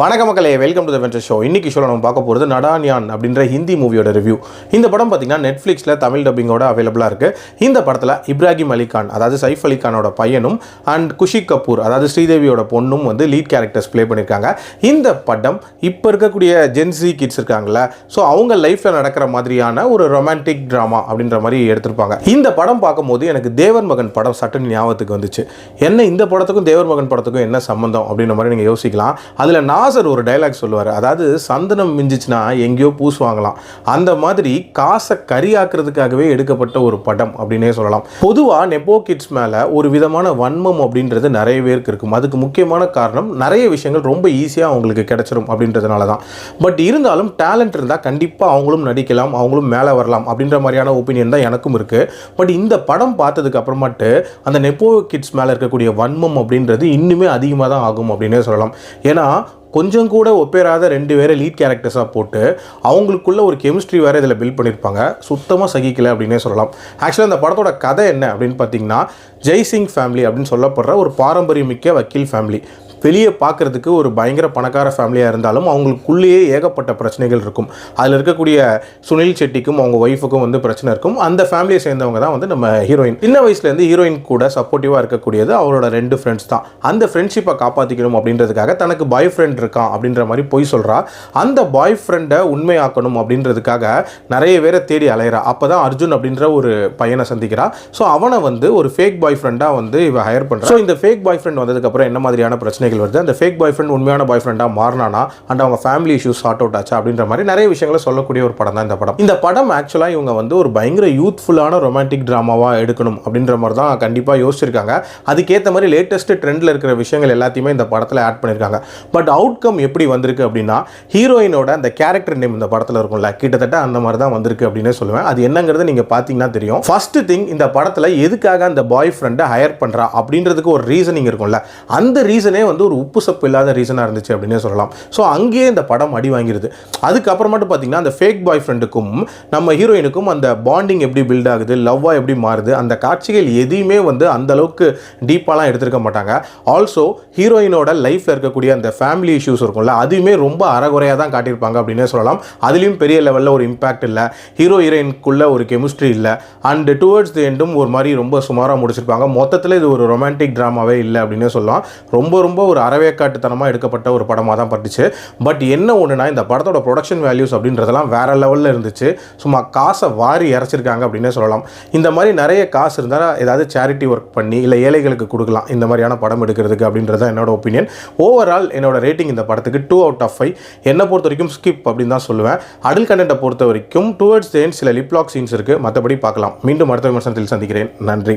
வணக்க மக்களே, welcome to the venture show. இன்னைக்கு ஷோல நம்ம பார்க்க போகிறது நடான்யான் அப்படின்ற ஹிந்தி மூவியோட ரிவ்யூ. இந்த படம் பார்த்தீங்கன்னா நெட்ஃப்ளிக்ஸில் தமிழ் டப்பிங்கோட அவைலபிளாக இருக்குது. இந்த படத்தில் இப்ராஹிம் அலி கான், அதாவது சைஃப் அலி கானோட பையனும் அண்ட் குஷி கபூர், அதாவது ஸ்ரீதேவியோட பொண்ணும் வந்து லீட் கேரக்டர்ஸ் ப்ளே பண்ணியிருக்காங்க. இந்த படம் இப்போ இருக்கக்கூடிய ஜென்சி கிட்ஸ் இருக்காங்கல்ல, ஸோ அவங்க லைஃப்பில் நடக்கிற மாதிரியான ஒரு ரொமான்டிக் ட்ராமா அப்படின்ற மாதிரி எடுத்திருப்பாங்க. இந்த படம் பார்க்கும்போது எனக்கு தேவர் மகன் படம் சட்டுன்னு ஞாபகத்துக்கு வந்துச்சு. என்ன இந்த படத்துக்கும் தேவர் மகன் படத்துக்கும் என்ன சம்பந்தம் அப்படின்ற மாதிரி நீங்கள் யோசிக்கலாம். அதில் நாசர் ஒரு டைலாக் சொல்லுவார், அதாவது சந்தனம் மிஞ்சிச்சுன்னா எங்கேயோ பூசுவாங்களாம், அந்த மாதிரி காசை கரியாக்குறதுக்காகவே எடுக்கப்பட்ட ஒரு படம் அப்படின்னே சொல்லலாம். பொதுவாக நெப்போ கிட்ஸ் மேலே ஒரு விதமான வன்மம் அப்படின்றது நிறைய பேருக்கு இருக்கும். அதுக்கு முக்கியமான காரணம் நிறைய விஷயங்கள் ரொம்ப ஈஸியாக அவங்களுக்கு கிடைச்சிரும் அப்படின்றதுனால தான். பட் இருந்தாலும் டேலண்ட் இருந்தால் கண்டிப்பாக அவங்களும் நடிக்கலாம், அவங்களும் மேலே வரலாம் அப்படின்ற மாதிரியான ஒப்பீனியன் தான் எனக்கும் இருக்குது. பட் இந்த படம் பார்த்ததுக்கு அப்புறமாட்டு அந்த நெப்போ கிட்ஸ் மேலே இருக்கக்கூடிய வன்மம் அப்படின்றது இன்னுமே அதிகமாக தான் ஆகும் அப்படின்னே சொல்லலாம். ஏன்னா கொஞ்சம் கூட ஒப்பேராத ரெண்டு பேரை லீட் கேரக்டர்ஸாக போட்டு அவங்களுக்குள்ள ஒரு கெமிஸ்ட்ரி வேறு இதில் பில்ட் பண்ணியிருப்பாங்க. சுத்தமாக சகிக்கலை அப்படின்னே சொல்லலாம். ஆக்சுவலாக அந்த படத்தோட கதை என்ன அப்படின்னு பார்த்தீங்கன்னா, ஜெய்சிங் ஃபேமிலி அப்படின்னு சொல்லப்படுற ஒரு பாரம்பரியமிக்க வக்கீல் ஃபேமிலி. வெளியே பார்க்குறதுக்கு ஒரு பயங்கர பணக்கார ஃபேமிலியாக இருந்தாலும் அவங்களுக்குள்ளேயே ஏகப்பட்ட பிரச்சனைகள் இருக்கும். அதில் இருக்கக்கூடிய சுனில் செட்டிக்கும் அவங்க ஒய்ஃபுக்கும் வந்து பிரச்சனை இருக்கும். அந்த ஃபேமிலியை சேர்ந்தவங்க தான் வந்து நம்ம ஹீரோயின். சின்ன வயசுலேருந்து ஹீரோயின் கூட சப்போர்ட்டிவாக இருக்கக்கூடியது அவரோட ரெண்டு ஃப்ரெண்ட்ஸ் தான். அந்த ஃப்ரெண்ட்ஷிப்பை காப்பாற்றிக்கணும் அப்படின்றதுக்காக தனக்கு பாய் ஃப்ரெண்ட் இருக்கான் அப்படின்ற மாதிரி போய் சொல்கிறா. அந்த பாய் ஃப்ரெண்டை உண்மையாக்கணும் அப்படின்றதுக்காக நிறைய பேரை தேடி அலையிறா. அப்போ தான் அர்ஜுன் அப்படின்ற ஒரு பையனை சந்திக்கிறா. ஸோ அவனை வந்து ஒரு ஃபேக் பாய் ஃப்ரெண்டாக வந்து இவ ஹையர் பண்ணுறா. ஸோ இந்த ஃபேக் பாய் ஃப்ரெண்ட் வந்ததுக்கப்புறம் என்ன மாதிரியான பிரச்சனைகள் வருது, அந்த ஃபேக் பாய் ஃப்ரெண்ட் உண்மையான பாய் ஃப்ரெண்டாக மாறினானா, அண்ட் அவங்க ஃபேமிலி இஷ்யூஸ் சார்ட் அவுட் ஆச்சா அப்படின்ற மாதிரி நிறைய விஷயங்களை சொல்லக்கூடிய ஒரு படம் தான் இந்த படம். இந்த படம் ஆக்சுவலாக இவங்க வந்து ஒரு பயங்கர யூத்ஃபுல்லான ரொமான்டிக் ட்ராமாவாக எடுக்கணும் அப்படின்ற மாதிரி தான் கண்டிப்பாக யோசிச்சிருக்காங்க. அதுக்கேற்ற மாதிரி லேட்டஸ்ட் ட்ரெண்டில் இருக்கிற விஷயங்கள் எல்லாத்தையுமே இந்த படத்தில் ஆட் பண்ணியிருக்காங்க. பட் அவுட்கம் எப்படி வந்திருக்கு அப்படின்னா, ஹீரோயினோட அந்த கேரக்டர் நேம் இந்த படத்தில் இருக்கும்ல, கிட்டத்தட்ட அந்த மாதிரி தான் வந்திருக்கு அப்படின்னு சொல்லுவேன். அது என்னங்கிறது நீங்கள் பார்த்தீங்கன்னா தெரியும். ஃபர்ஸ்ட் திங், இந்த படத்தில் எதுக்காக அந்த பாய் ஃப்ரெண்டை ஹையர் பண்ணுறா அப்படின்றதுக்கு ஒரு ரீசனிங் இருக்கும்ல, அந்த ரீசனே வந்து ஒரு உப்பு சப்பு இல்லாத ரீசனாக இருந்துச்சு அப்படின்னே சொல்லலாம். ஸோ அங்கேயே இந்த படம் அடி வாங்கிடுது. அதுக்கப்புறமாட்டு பார்த்தீங்கன்னா அந்த ஃபேக் பாய் ஃப்ரெண்டுக்கும் நம்ம ஹீரோயினுக்கும் அந்த பாண்டிங் எப்படி பில்ட் ஆகுது, லவ்வாக எப்படி மாறுது, அந்த காட்சிகள் எதையுமே வந்து அந்த அளவுக்கு டீப்பாலாம் எடுத்திருக்க மாட்டாங்க. ஆல்சோ ஹீரோயினோட லைஃப்பில் இருக்கக்கூடிய அந்த ஃபேமிலி இஷ்யூஸ் இருக்கும்ல, அதுவுமே ரொம்ப அறகுறையாக தான் காட்டியிருப்பாங்க அப்படின்னே சொல்லலாம். அதுலேயும் பெரிய லெவலில் ஒரு இம்பாக்ட் இல்லை, ஹீரோ ஹீரோயினுக்குள்ள ஒரு கெமிஸ்ட்ரி இல்லை, அண்ட் டுவர்ட்ஸ் தி எண்டும் ஒரு மாதிரி ரொம்ப சுமாராக முடிச்சிருப்பாங்க. மொத்தத்தில் இது ஒரு ரொமான்டிக் ட்ராமாவே இல்லை அப்படின்னே சொல்லலாம். ரொம்ப ஒரு அறவேக்காட்டுத்தனமாக எடுக்கப்பட்ட ஒரு படமாக தான் பட்டுச்சு. பட் என்ன ஒன்றுனா, இந்த படத்தோட ப்ரொடக்ஷன் வேல்யூஸ் அப்படின்றதெல்லாம் வேறு லெவலில் இருந்துச்சு. சும்மா காசை வாரி இறச்சிருக்காங்க அப்படின்னே சொல்லலாம். இந்த மாதிரி நிறைய காசு இருந்தால் ஏதாவது சேரிட்டி ஒர்க் பண்ணி இல்லை ஏழைகளுக்கு கொடுக்கலாம் இந்த மாதிரியான படம் எடுக்கிறதுக்கு அப்படின்றது என்னோட ஒப்பீனியன். ஓவரால் என்னோட ரேட்டிங் இந்த படத்துக்கு 2 out of 5. என்னை பொறுத்த வரைக்கும் ஸ்கிப் அப்படின்னு தான் சொல்லுவேன். அடல்ட் கண்டென்ட்டை பொறுத்த வரைக்கும் டுவர்ட்ஸ் தி எண்ட் சில லிப்லாக் சீன்ஸ் இருக்குது. மற்றபடி பார்க்கலாம். மீண்டும் அடுத்த விமர்சனத்தில் சந்திக்கிறேன். நன்றி.